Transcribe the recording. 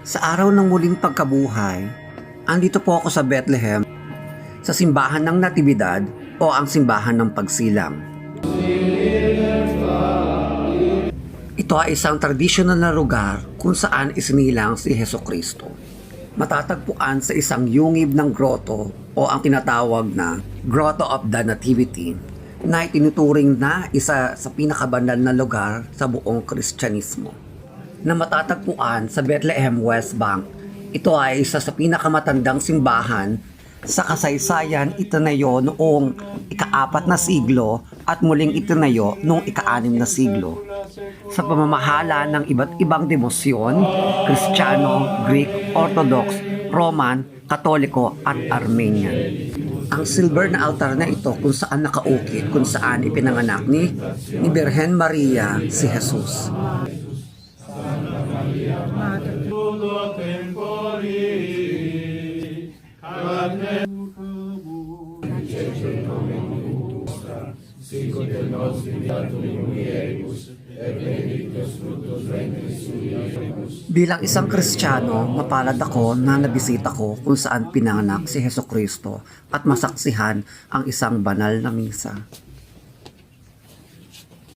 Sa araw ng muling pagkabuhay, andito po ako sa Bethlehem, sa simbahan ng Natividad o ang simbahan ng pagsilang. Ito ay isang tradisyonal na lugar kung saan isinilang si Hesukristo. Matatagpuan sa isang yungib ng grotto o ang tinatawag na Grotto of the Nativity na itinuturing na isa sa pinakabanal na lugar sa buong Kristyanismo. Na matatagpuan sa Bethlehem West Bank, ito ay isa sa pinakamatandang simbahan sa kasaysayan. Itinayo noong ika-4 na siglo at muling itinayo noong ika-6 na siglo sa pamamahala ng iba't ibang demosyon, Kristiyano, Greek, Orthodox, Roman, Katoliko at Armenian. Ang silver na altar na ito kung saan nakaukit kung saan ipinanganak ni Birhen Maria si Jesus. Bilang isang Kristiyano, mapalad ako na nabisita ko kung saan pinanganak si Hesukristo at masaksihan ang isang banal na misa.